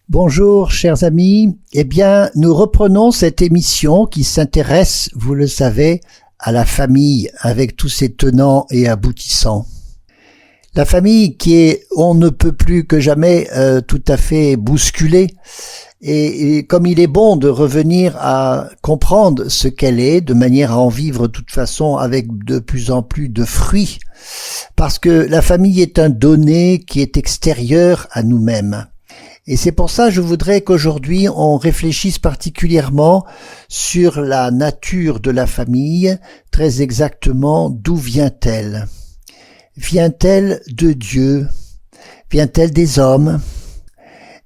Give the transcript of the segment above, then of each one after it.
Bonjour chers amis, nous reprenons cette émission qui s'intéresse, vous le savez, à la famille avec tous ses tenants et aboutissants. La famille qui est, on ne peut plus que jamais, tout à fait bousculée, et comme il est bon de revenir à comprendre ce qu'elle est, de manière à en vivre de toute façon avec de plus en plus de fruits, parce que la famille est un donné qui est extérieur à nous-mêmes. Et c'est pour ça que je voudrais qu'aujourd'hui on réfléchisse particulièrement sur la nature de la famille, très exactement d'où vient-elle? Vient-elle de Dieu? Vient-elle des hommes?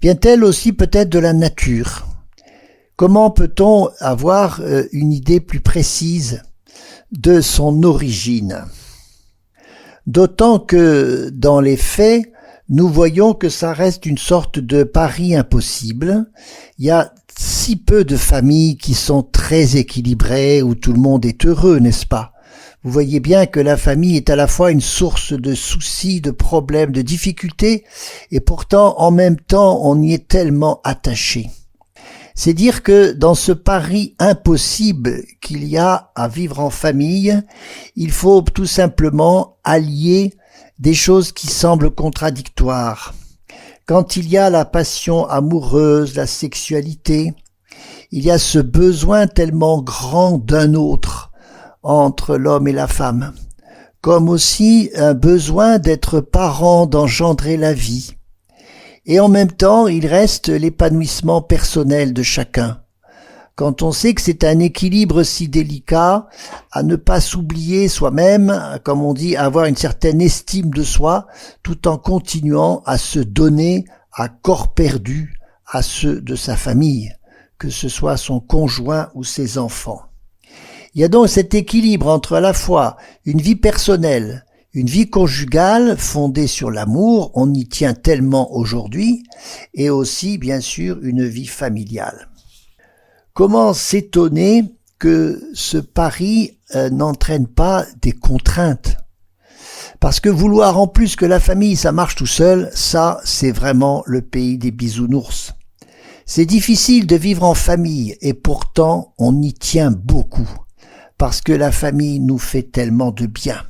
Vient-elle aussi peut-être de la nature? Comment peut-on avoir une idée plus précise de son origine? D'autant que dans les faits, nous voyons que ça reste une sorte de pari impossible. Il y a si peu de familles qui sont très équilibrées, où tout le monde est heureux, n'est-ce pas? Vous voyez bien que la famille est à la fois une source de soucis, de problèmes, de difficultés, et pourtant, en même temps, on y est tellement attaché. C'est dire que dans ce pari impossible qu'il y a à vivre en famille, il faut tout simplement allier des choses qui semblent contradictoires. Quand il y a la passion amoureuse, la sexualité, il y a ce besoin tellement grand d'un autre entre l'homme et la femme, comme aussi un besoin d'être parent, d'engendrer la vie. Et en même temps, il reste l'épanouissement personnel de chacun. Quand on sait que c'est un équilibre si délicat, à ne pas s'oublier soi-même, comme on dit, à avoir une certaine estime de soi, tout en continuant à se donner à corps perdu à ceux de sa famille, que ce soit son conjoint ou ses enfants. Il y a donc cet équilibre entre à la fois une vie personnelle, une vie conjugale fondée sur l'amour, on y tient tellement aujourd'hui, et aussi, bien sûr, une vie familiale. Comment s'étonner que ce pari n'entraîne pas des contraintes? Parce que vouloir en plus que la famille, ça marche tout seul, ça, c'est vraiment le pays des bisounours. C'est difficile de vivre en famille, et pourtant, on y tient beaucoup, parce que la famille nous fait tellement de bien.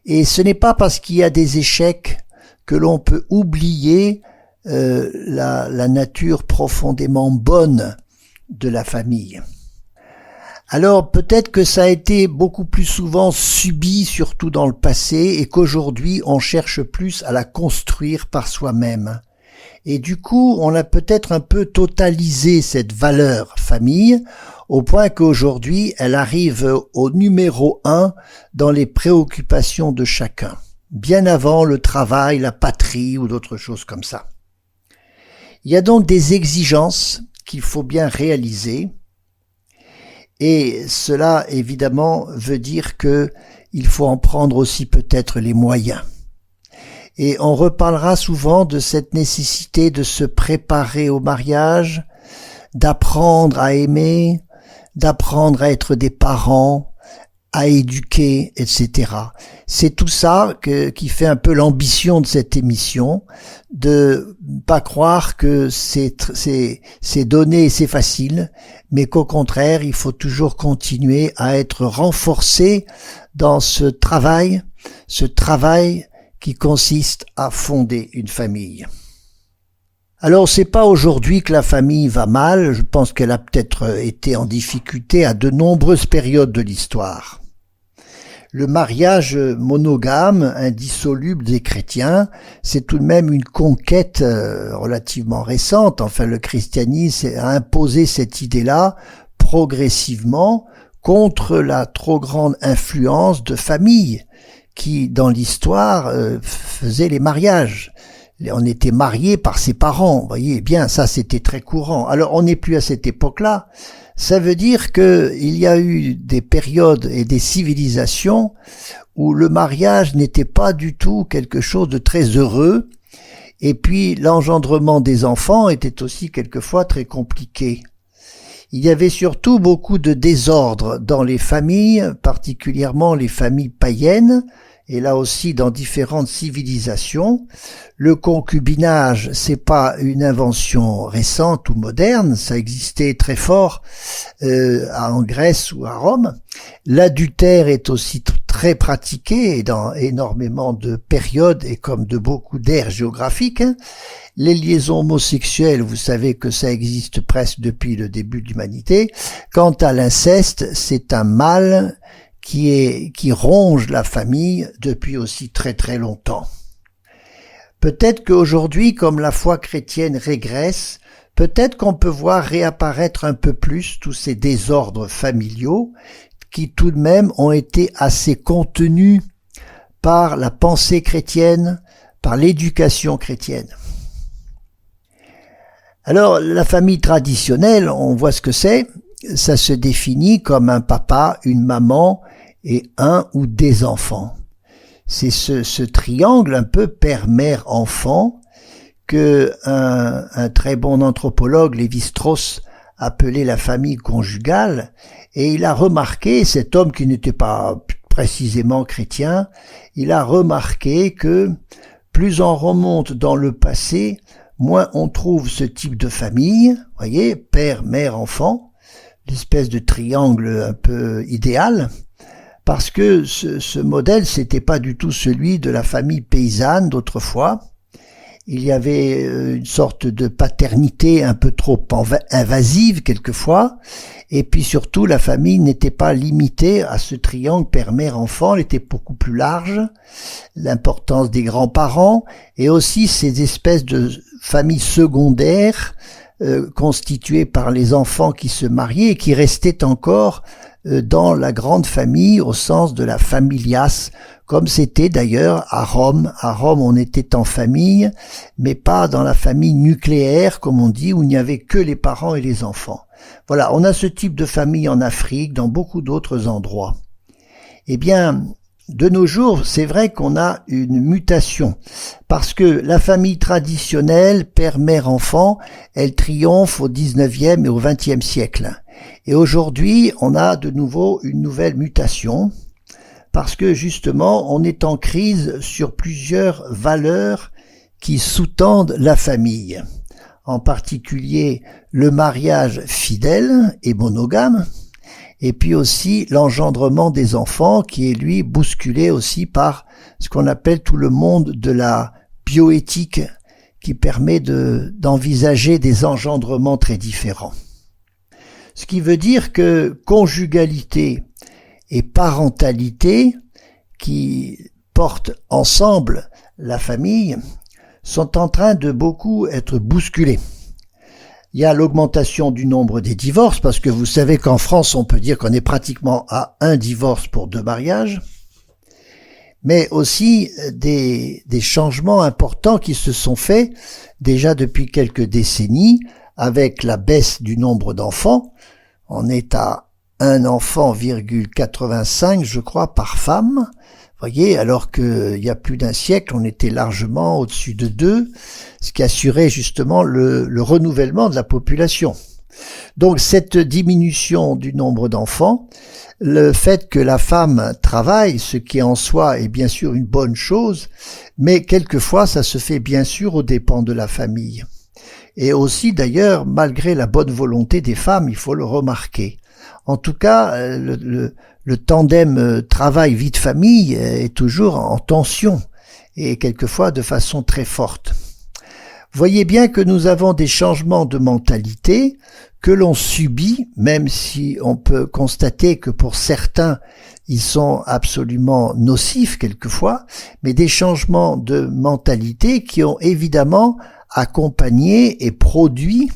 Et ce n'est pas parce qu'il y a des échecs que l'on peut oublier la nature profondément bonne de la famille. Alors peut-être que ça a été beaucoup plus souvent subi, surtout dans le passé, et qu'aujourd'hui on cherche plus à la construire par soi-même. Et du coup, on a peut-être un peu totalisé cette valeur famille, au point qu'aujourd'hui elle arrive au numéro 1 dans les préoccupations de chacun, bien avant le travail, la patrie ou d'autres choses comme ça. Il y a donc des exigences qu'il faut bien réaliser, et cela évidemment veut dire que il faut en prendre aussi peut-être les moyens. Et on reparlera souvent de cette nécessité de se préparer au mariage, d'apprendre à aimer, d'apprendre à être des parents, à éduquer, etc. C'est tout ça qui fait un peu l'ambition de cette émission, de pas croire que c'est donné et c'est facile, mais qu'au contraire, il faut toujours continuer à être renforcé dans ce travail qui consiste à fonder une famille. Alors, c'est pas aujourd'hui que la famille va mal, je pense qu'elle a peut-être été en difficulté à de nombreuses périodes de l'histoire. Le mariage monogame, indissoluble des chrétiens, c'est tout de même une conquête relativement récente. Enfin, le christianisme a imposé cette idée-là progressivement contre la trop grande influence de familles qui, dans l'histoire, faisaient les mariages. On était marié par ses parents, vous voyez bien, ça c'était très courant. Alors on n'est plus à cette époque-là. Ça veut dire que il y a eu des périodes et des civilisations où le mariage n'était pas du tout quelque chose de très heureux, et puis l'engendrement des enfants était aussi quelquefois très compliqué. Il y avait surtout beaucoup de désordre dans les familles, particulièrement les familles païennes, et là aussi dans différentes civilisations. Le concubinage, c'est pas une invention récente ou moderne, ça existait très fort en Grèce ou à Rome. L'adultère est aussi très pratiqué dans énormément de périodes et comme de beaucoup d'aires géographiques. Les liaisons homosexuelles, vous savez que ça existe presque depuis le début de l'humanité. Quant à l'inceste, c'est un mal qui ronge la famille depuis aussi très très longtemps. Peut-être qu'aujourd'hui, comme la foi chrétienne régresse, peut-être qu'on peut voir réapparaître un peu plus tous ces désordres familiaux qui tout de même ont été assez contenus par la pensée chrétienne, par l'éducation chrétienne. Alors, la famille traditionnelle, on voit ce que c'est, ça se définit comme un papa, une maman et un ou des enfants. C'est ce triangle un peu père, mère, enfant que un très bon anthropologue, Lévi-Strauss, appelait la famille conjugale, et il a remarqué, cet homme qui n'était pas précisément chrétien, il a remarqué que plus on remonte dans le passé, moins on trouve ce type de famille, voyez, père, mère, enfant, l'espèce de triangle un peu idéal, parce que ce modèle, c'était pas du tout celui de la famille paysanne d'autrefois. Il y avait une sorte de paternité un peu trop invasive quelquefois, et puis surtout la famille n'était pas limitée à ce triangle père-mère-enfant, elle était beaucoup plus large, l'importance des grands-parents, et aussi ces espèces de familles secondaires constituées par les enfants qui se mariaient et qui restaient encore dans la grande famille au sens de la familias, comme c'était d'ailleurs à Rome. À Rome, on était en famille, mais pas dans la famille nucléaire, comme on dit, où il n'y avait que les parents et les enfants. Voilà, on a ce type de famille en Afrique, dans beaucoup d'autres endroits. Eh bien, de nos jours, c'est vrai qu'on a une mutation, parce que la famille traditionnelle, père, mère, enfant, elle triomphe au 19e et au 20e siècle. Et aujourd'hui, on a de nouveau une nouvelle mutation, parce que justement, on est en crise sur plusieurs valeurs qui sous-tendent la famille. En particulier, le mariage fidèle et monogame, et puis aussi l'engendrement des enfants qui est lui bousculé aussi par ce qu'on appelle tout le monde de la bioéthique qui permet d'envisager des engendrements très différents. Ce qui veut dire que conjugalité et parentalité qui portent ensemble la famille sont en train de beaucoup être bousculés. Il y a l'augmentation du nombre des divorces, parce que vous savez qu'en France, on peut dire qu'on est pratiquement à un divorce pour 2 mariages, mais aussi des changements importants qui se sont faits déjà depuis quelques décennies avec la baisse du nombre d'enfants. On est à 1 enfant, 85, je crois, par femme. Voyez, alors qu'il y a plus d'un siècle, on était largement au-dessus de 2, ce qui assurait justement le renouvellement de la population. Donc cette diminution du nombre d'enfants, le fait que la femme travaille, ce qui en soi est bien sûr une bonne chose, mais quelquefois ça se fait bien sûr aux dépens de la famille. Et aussi d'ailleurs, malgré la bonne volonté des femmes, il faut le remarquer. En tout cas, le tandem travail-vie de famille est toujours en tension et quelquefois de façon très forte. Voyez bien que nous avons des changements de mentalité que l'on subit, même si on peut constater que pour certains, ils sont absolument nocifs quelquefois, mais des changements de mentalité qui ont évidemment accompagné et produit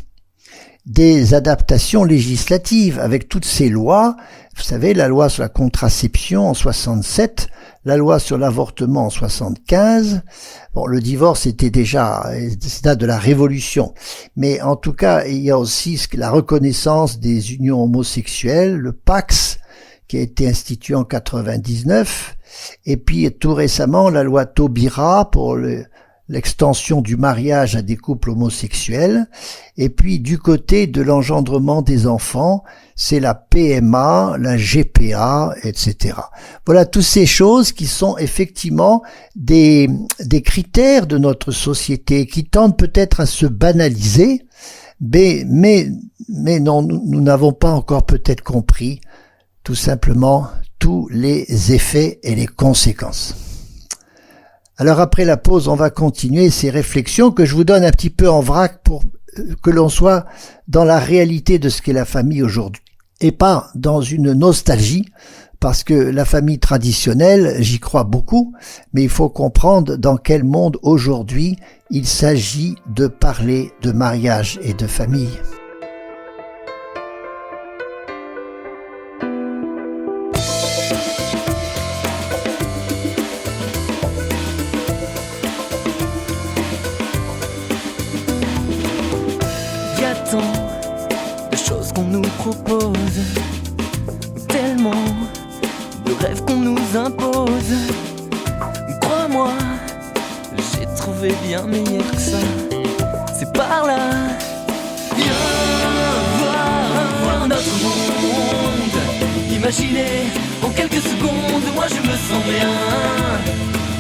des adaptations législatives avec toutes ces lois. Vous savez, la loi sur la contraception en 67, la loi sur l'avortement en 75. Bon, le divorce était déjà, c'est de la révolution. Mais en tout cas, il y a aussi la reconnaissance des unions homosexuelles, le Pax, qui a été institué en 99. Et puis, tout récemment, la loi Taubira pour l'extension du mariage à des couples homosexuels, et puis du côté de l'engendrement des enfants, c'est la PMA, la GPA, etc. Voilà toutes ces choses qui sont effectivement des critères de notre société qui tendent peut-être à se banaliser, mais non, nous n'avons pas encore peut-être compris tout simplement tous les effets et les conséquences. Alors après la pause, on va continuer ces réflexions que je vous donne un petit peu en vrac pour que l'on soit dans la réalité de ce qu'est la famille aujourd'hui et pas dans une nostalgie, parce que la famille traditionnelle, j'y crois beaucoup, mais il faut comprendre dans quel monde aujourd'hui il s'agit de parler de mariage et de famille. De choses qu'on nous propose, tellement de rêves qu'on nous impose. Crois-moi, j'ai trouvé bien meilleur que ça. C'est par là. Viens voir notre monde. Imaginez en quelques secondes, moi je me sens bien.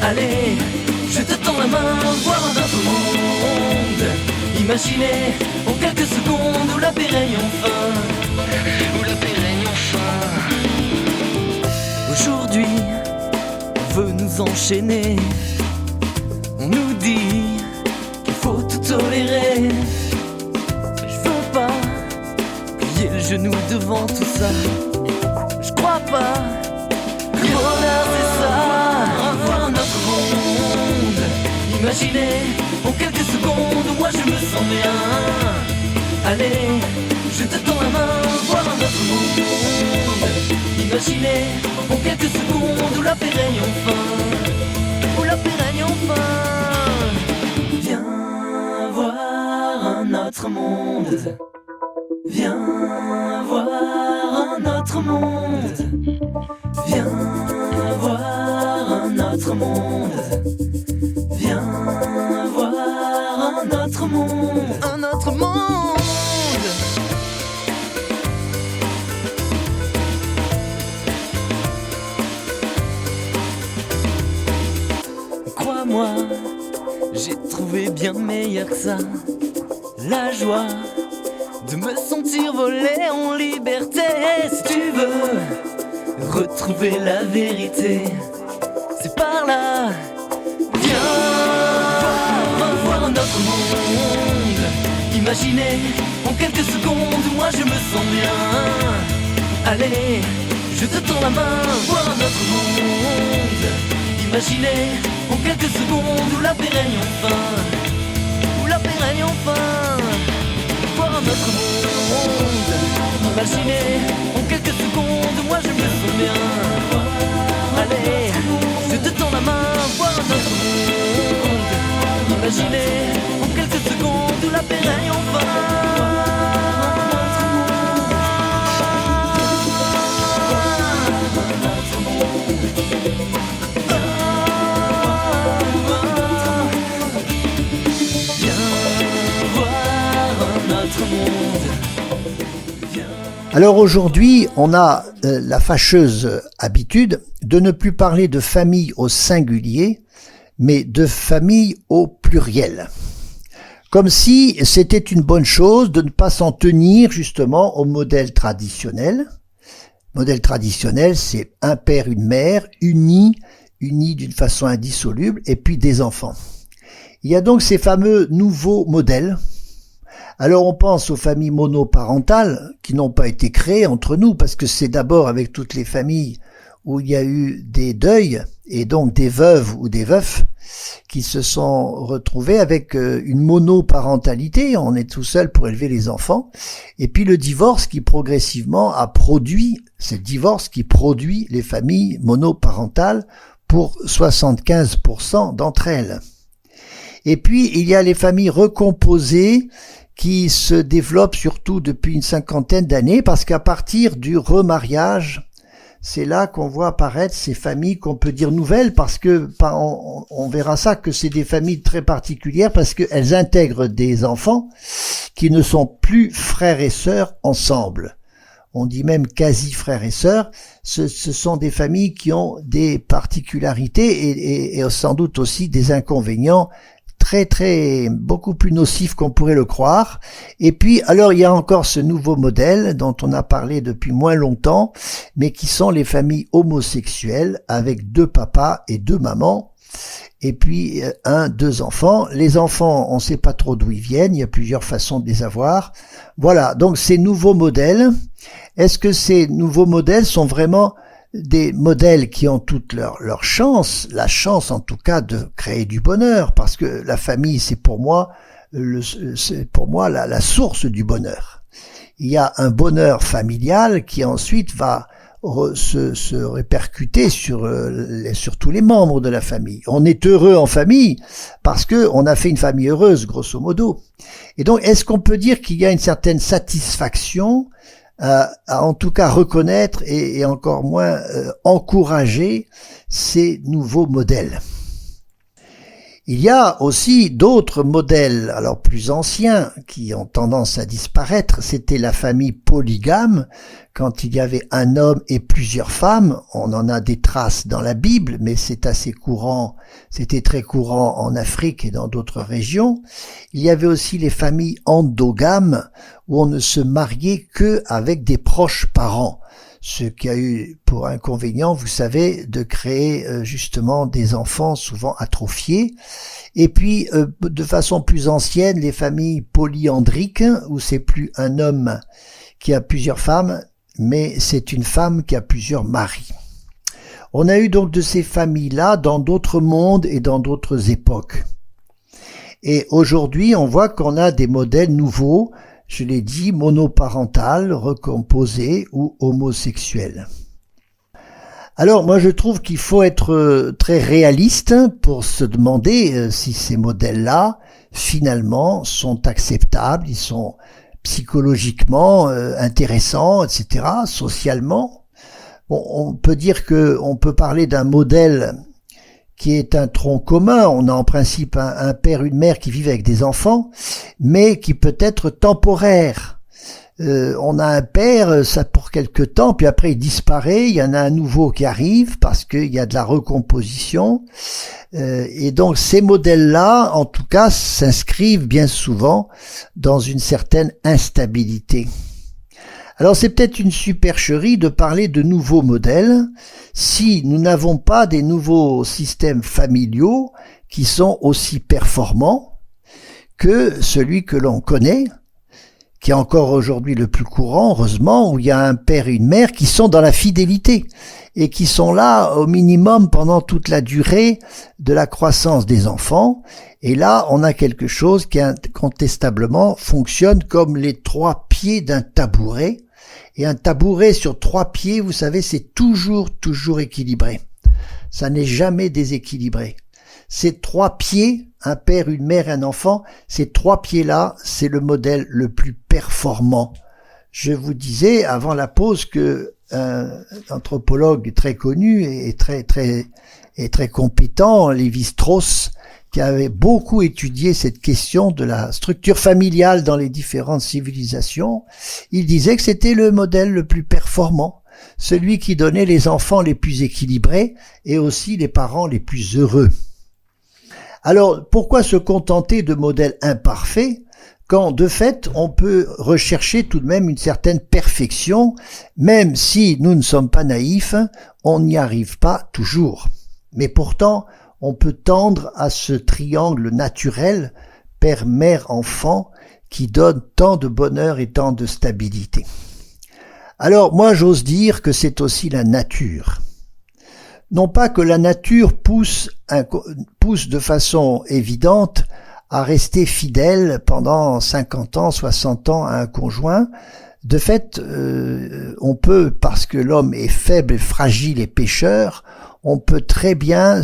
Allez, je te tends la main, voir notre monde. Imaginez en quelques secondes où la paix règne enfin. Où la paix règne enfin. Aujourd'hui, on veut nous enchaîner. On nous dit qu'il faut tout tolérer. Je veux pas plier le genou devant tout ça. Je crois pas. Le bonheur c'est ça. Revoir notre monde. Imaginez en quelques secondes, moi je me sens bien. Allez, je te tends la main, voir notre monde. Imaginez en quelques secondes où la paix règne enfin. Où la paix règne enfin. Viens voir un autre monde. Viens voir un autre monde. Viens voir un autre monde. Viens voir un autre monde. Un autre monde. Crois-moi, j'ai trouvé bien meilleur que ça. La joie de me sentir voler en liberté. Si tu veux retrouver la vérité, c'est par là. Viens voir notre monde. Imaginez en quelques secondes, moi je me sens bien. Allez, je te tends la main, voir notre monde. Imaginez en quelques secondes où la paix règne enfin. Où la paix règne enfin. Voir notre monde. Imaginez en quelques secondes, moi je me sens bien. Allez, je te tends la main, voir notre monde. Imaginez en quelques secondes où la paix règne enfin. Alors aujourd'hui, on a la fâcheuse habitude de ne plus parler de famille au singulier, mais de famille au pluriel. Comme si c'était une bonne chose de ne pas s'en tenir justement au modèle traditionnel. Modèle traditionnel, c'est un père, une mère, unis d'une façon indissoluble, et puis des enfants. Il y a donc ces fameux nouveaux modèles. Alors on pense aux familles monoparentales qui n'ont pas été créées entre nous, parce que c'est d'abord avec toutes les familles où il y a eu des deuils, et donc des veuves ou des veufs, qui se sont retrouvés avec une monoparentalité, on est tout seul pour élever les enfants, et puis le divorce qui progressivement a produit, c'est le divorce qui produit les familles monoparentales pour 75% d'entre elles. Et puis il y a les familles recomposées qui se développent surtout depuis une cinquantaine d'années, parce qu'à partir du remariage, c'est là qu'on voit apparaître ces familles qu'on peut dire nouvelles, parce que on verra ça, que c'est des familles très particulières, parce qu'elles intègrent des enfants qui ne sont plus frères et sœurs ensemble. On dit même quasi frères et sœurs. Ce sont des familles qui ont des particularités et sans doute aussi des inconvénients beaucoup plus nocifs qu'on pourrait le croire. Et puis, alors, il y a encore ce nouveau modèle dont on a parlé depuis moins longtemps, mais qui sont les familles homosexuelles avec 2 papas et 2 mamans. Et puis, 2 enfants. Les enfants, on ne sait pas trop d'où ils viennent. Il y a plusieurs façons de les avoir. Voilà. Donc, ces nouveaux modèles, est-ce que ces nouveaux modèles sont vraiment des modèles qui ont toute leur chance, la chance en tout cas de créer du bonheur, parce que la famille, c'est pour moi la source du bonheur. Il y a un bonheur familial qui ensuite va se répercuter sur tous les membres de la famille. On est heureux en famille parce que on a fait une famille heureuse, grosso modo. Et donc, est-ce qu'on peut dire qu'il y a une certaine satisfaction à en tout cas reconnaître et encore moins encourager ces nouveaux modèles? Il y a aussi d'autres modèles, alors plus anciens, qui ont tendance à disparaître. C'était la famille polygame, quand il y avait un homme et plusieurs femmes. On en a des traces dans la Bible, mais c'est assez courant, c'était très courant en Afrique et dans d'autres régions. Il y avait aussi les familles endogames, où on ne se mariait que avec des proches parents. Ce qui a eu pour inconvénient, vous savez, de créer justement des enfants souvent atrophiés. Et puis, de façon plus ancienne, les familles polyandriques, où c'est plus un homme qui a plusieurs femmes, mais c'est une femme qui a plusieurs maris. On a eu donc de ces familles-là dans d'autres mondes et dans d'autres époques. Et aujourd'hui, on voit qu'on a des modèles nouveaux, je l'ai dit, monoparentales, recomposées ou homosexuelles. Alors moi je trouve qu'il faut être très réaliste pour se demander si ces modèles-là finalement sont acceptables, ils sont psychologiquement intéressants, etc., socialement. Bon, on peut dire on peut parler d'un modèle qui est un tronc commun. On a en principe un père, une mère qui vivent avec des enfants, mais qui peut être temporaire. On a un père, ça pour quelque temps, puis après il disparaît, il y en a un nouveau qui arrive parce qu'il y a de la recomposition. Et donc ces modèles-là, en tout cas, s'inscrivent bien souvent dans une certaine instabilité. Alors c'est peut-être une supercherie de parler de nouveaux modèles si nous n'avons pas des nouveaux systèmes familiaux qui sont aussi performants que celui que l'on connaît, qui est encore aujourd'hui le plus courant, heureusement, où il y a un père et une mère qui sont dans la fidélité et qui sont là au minimum pendant toute la durée de la croissance des enfants. Et là, on a quelque chose qui incontestablement fonctionne comme les 3 pieds d'un tabouret. Et un tabouret sur 3 pieds, vous savez, c'est toujours équilibré. Ça n'est jamais déséquilibré. Ces 3 pieds, un père, une mère et un enfant, ces 3 pieds-là, c'est le modèle le plus performant. Je vous disais avant la pause que un anthropologue très connu et très compétent, Lévi-Strauss, qui avait beaucoup étudié cette question de la structure familiale dans les différentes civilisations, il disait que c'était le modèle le plus performant, celui qui donnait les enfants les plus équilibrés et aussi les parents les plus heureux. Alors, pourquoi se contenter de modèles imparfaits quand, de fait, on peut rechercher tout de même une certaine perfection, même si nous ne sommes pas naïfs, on n'y arrive pas toujours. Mais pourtant, on peut tendre à ce triangle naturel, père, mère, enfant, qui donne tant de bonheur et tant de stabilité. Alors, moi, j'ose dire que c'est aussi la nature. Non pas que la nature pousse de façon évidente à rester fidèle pendant 50 ans, 60 ans à un conjoint. De fait, on peut, parce que l'homme est faible, fragile et pécheur, on peut très bien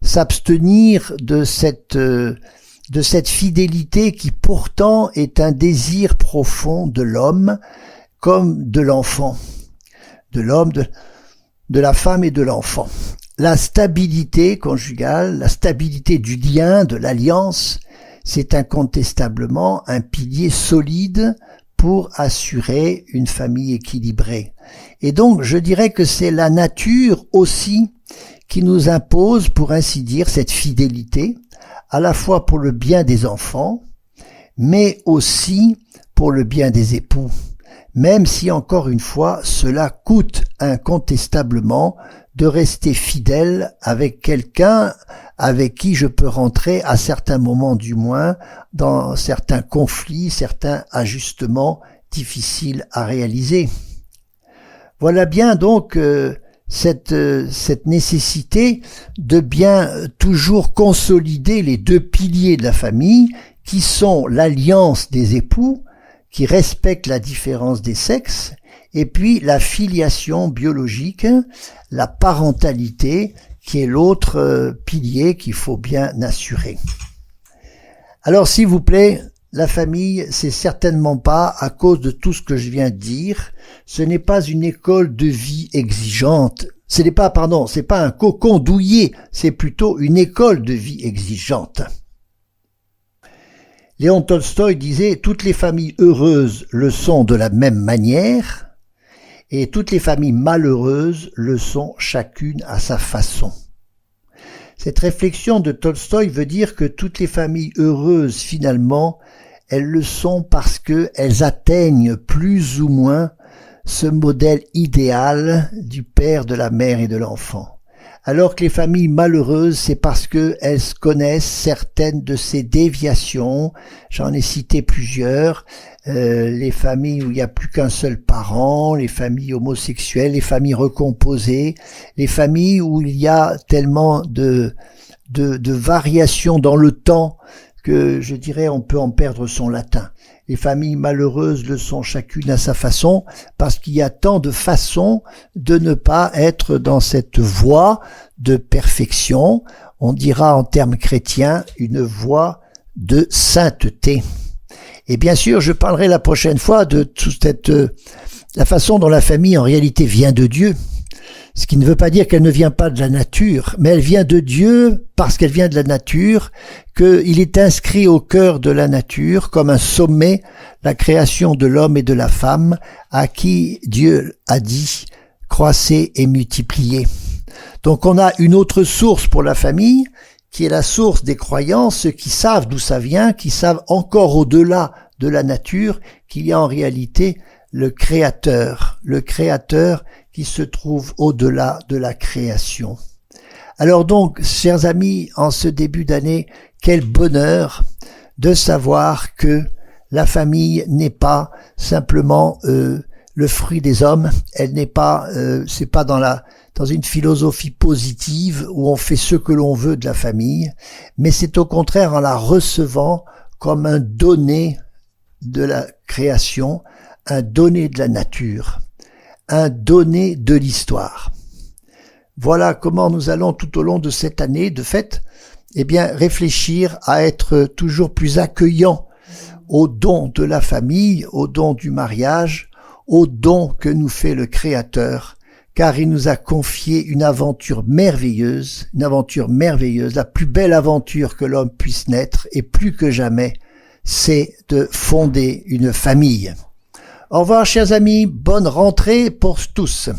s'abstenir de cette fidélité qui pourtant est un désir profond de l'homme comme de l'enfant. De l'homme, de la femme et de l'enfant. La stabilité conjugale, la stabilité du lien, de l'alliance, c'est incontestablement un pilier solide pour assurer une famille équilibrée. Et donc, je dirais que c'est la nature aussi qui nous impose, pour ainsi dire, cette fidélité, à la fois pour le bien des enfants, mais aussi pour le bien des époux, même si, encore une fois, cela coûte incontestablement de rester fidèle avec quelqu'un avec qui je peux rentrer à certains moments du moins dans certains conflits, certains ajustements difficiles à réaliser. Voilà bien donc cette nécessité de bien toujours consolider les deux piliers de la famille qui sont l'alliance des époux, qui respectent la différence des sexes, et puis la filiation biologique, la parentalité, qui est l'autre pilier qu'il faut bien assurer. Alors s'il vous plaît, la famille, c'est certainement pas à cause de tout ce que je viens de dire, ce n'est pas une école de vie exigeante, c'est pas un cocon douillet, c'est plutôt une école de vie exigeante. Léon Tolstoï disait « Toutes les familles heureuses le sont de la même manière » et toutes les familles malheureuses le sont chacune à sa façon. Cette réflexion de Tolstoï veut dire que toutes les familles heureuses, finalement, elles le sont parce qu'elles atteignent plus ou moins ce modèle idéal du père, de la mère et de l'enfant. Alors que les familles malheureuses, c'est parce qu'elles connaissent certaines de ces déviations. J'en ai cité plusieurs. Les familles où il n'y a plus qu'un seul parent, les familles homosexuelles, les familles recomposées, les familles où il y a tellement de variations dans le temps que, je dirais, on peut en perdre son latin. Les familles malheureuses le sont chacune à sa façon, parce qu'il y a tant de façons de ne pas être dans cette voie de perfection. On dira en termes chrétiens une voie de sainteté. Et bien sûr, je parlerai la prochaine fois de toute la façon dont la famille en réalité vient de Dieu. Ce qui ne veut pas dire qu'elle ne vient pas de la nature, mais elle vient de Dieu parce qu'elle vient de la nature, qu'il est inscrit au cœur de la nature comme un sommet, la création de l'homme et de la femme, à qui Dieu a dit « croissez et multipliez ». Donc on a une autre source pour la famille, qui est la source des croyances, ceux qui savent d'où ça vient, qui savent encore au-delà de la nature, qu'il y a en réalité le Créateur qui se trouve au-delà de la création. Alors donc, chers amis, en ce début d'année, quel bonheur de savoir que la famille n'est pas simplement le fruit des hommes, elle n'est pas, c'est pas dans une philosophie positive où on fait ce que l'on veut de la famille, mais c'est au contraire en la recevant comme un donné de la création, un donné de la nature, un donné de l'histoire. Voilà comment nous allons tout au long de cette année, de fait, réfléchir à être toujours plus accueillants au don de la famille, au don du mariage, au don que nous fait le Créateur, car il nous a confié une aventure merveilleuse, la plus belle aventure que l'homme puisse naître, et plus que jamais, c'est de fonder une famille. Au revoir chers amis, bonne rentrée pour tous.